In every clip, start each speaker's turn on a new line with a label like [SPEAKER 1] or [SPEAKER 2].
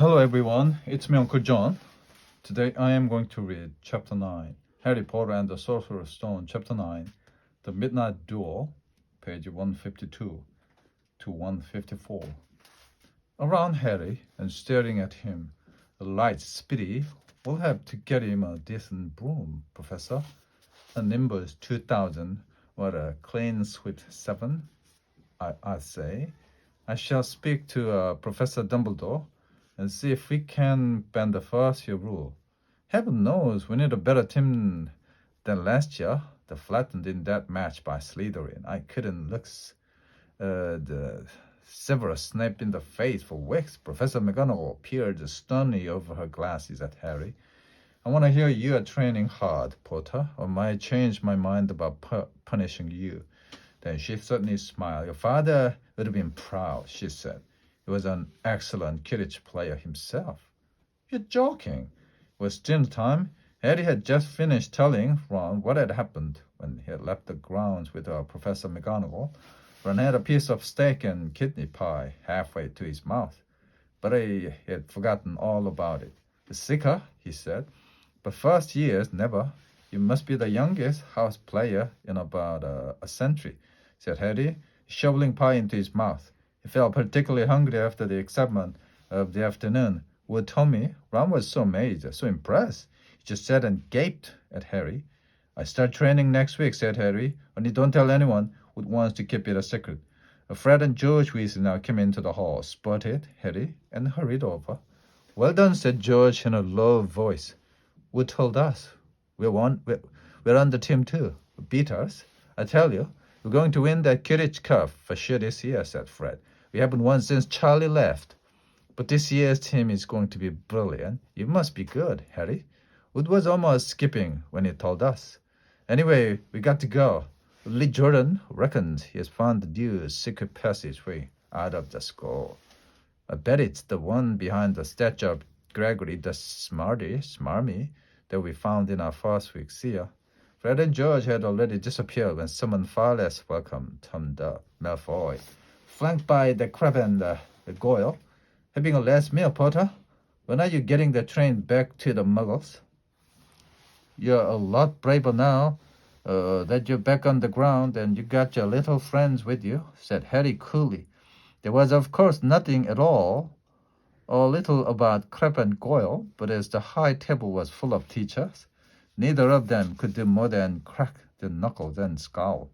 [SPEAKER 1] Hello everyone, it's me Uncle John. Today I am going to read Chapter 9, Harry Potter and the Sorcerer's Stone, Chapter 9, The Midnight Duel, page 152 to 154. Around Harry and staring at him, a light Speedy. We'll have to get him a decent broom, Professor. A Nimbus 2000, what a clean sweep 7, I say. I shall speak to Professor Dumbledore and see if we can bend the first year rule. Heaven knows we need a better team than last year. The flattened in that match by Slytherin. I couldn't look the Severus Snape in the face for weeks. Professor McGonagall peered sternly over her glasses at Harry. I want to hear you are training hard, Potter, or might change my mind about punishing you. Then she suddenly smiled. Your father would have been proud, she said. He was an excellent Quidditch player himself. You're joking. It was dinner time. Harry had just finished telling Ron what had happened when he had left the grounds with Professor McGonagall. Ron had a piece of steak and kidney pie halfway to his mouth, but he had forgotten all about it. The sicker, he said, but first years, never. You must be the youngest house player in about a century, said Harry, shoveling pie into his mouth. He felt particularly hungry after the excitement of the afternoon. Would Tommy? Ron was so amazed, so impressed. He just sat and gaped at Harry. I start training next week, said Harry. Only don't tell anyone who wants to keep it a secret. Fred and George Weasley now came into the hall, spotted Harry, and hurried over. Well done, said George in a low voice. Who told us? We're on the team too. Beat us. I tell you, we're going to win that Quidditch Cup for sure this year, said Fred. We haven't won since Charlie left. But this year's team is going to be brilliant. You must be good, Harry. Wood was almost skipping when he told us. Anyway, we got to go. Lee Jordan reckons he has found the new secret passageway out of the school. I bet it's the one behind the statue of Gregory the Smarmy, that we found in our first week's year. Fred and George had already disappeared when someone far less welcome turned up. Malfoy, flanked by the Crab and the Goyle. Having a last meal, Potter? When are you getting the train back to the Muggles? You're a lot braver now that you're back on the ground and you got your little friends with you, said Harry coolly. There was, of course, nothing at all or little about Crab and Goyle, but as the high table was full of teachers, neither of them could do more than crack their knuckles and scowl.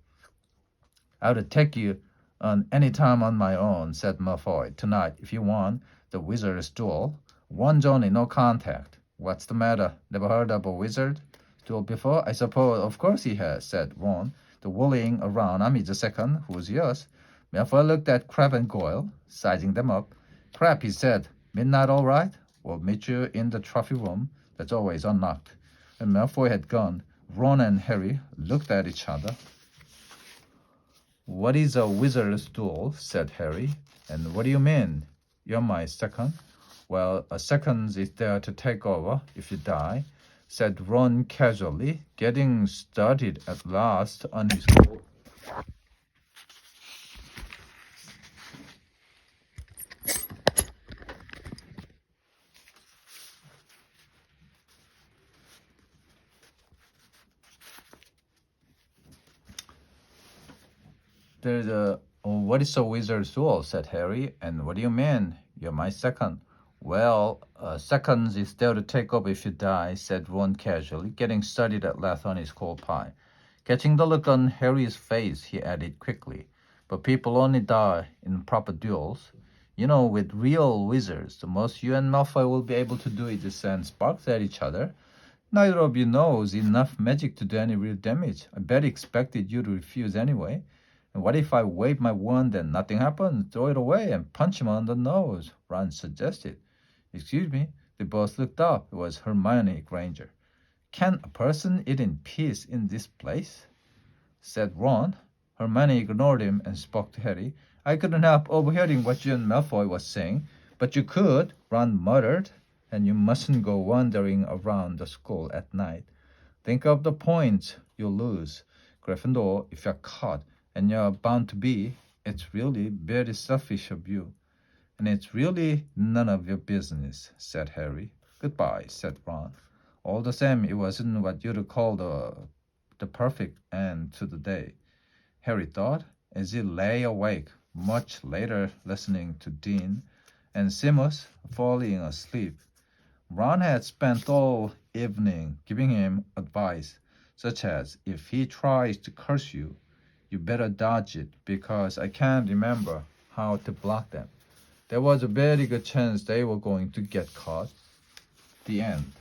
[SPEAKER 1] I would take you on any time on my own, said Malfoy. Tonight, if you want, the wizard's duel. One's only, no contact. What's the matter? Never heard of a wizard duel before? I suppose, of course he has, said Ron. The wooling around, I'm the second. Who's yours? Malfoy looked at Crab and Goyle, sizing them up. Crab, he said. Midnight all right? We'll meet you in the trophy room. That's always unlocked. When Malfoy had gone, Ron and Harry looked at each other. What is a wizard's duel? Said Harry. And what do you mean? You're my second? Well, a second is there to take over if you die, said Ron casually, getting started at last on his goal. There's what is a wizard's duel? Said Harry. And what do you mean? You're my second. Well, seconds is there to take over if you die, said Ron casually, getting started at last on his cold pie. Catching the look on Harry's face, he added quickly, but people only die in proper duels. You know, with real wizards, the most you and Malfoy will be able to do is to send sparks at each other. Neither of you knows enough magic to do any real damage. I bet he expected you to refuse anyway. And what if I wave my wand and nothing happens? Throw it away and punch him on the nose, Ron suggested. Excuse me, they both looked up. It was Hermione Granger. Can a person eat in peace in this place? Said Ron. Hermione ignored him and spoke to Harry. I couldn't help overhearing what you and Malfoy was saying. But you could, Ron muttered, and you mustn't go wandering around the school at night. Think of the points you'll lose. Gryffindor, if you're caught, and you're bound to be, it's really very selfish of you. And it's really none of your business, said Harry. Goodbye, said Ron. All the same, it wasn't what you'd call the perfect end to the day, Harry thought, as he lay awake much later listening to Dean and Seamus falling asleep. Ron had spent all evening giving him advice, such as, if he tries to curse you, you better dodge it because I can't remember how to block them. There was a very good chance they were going to get caught. The end.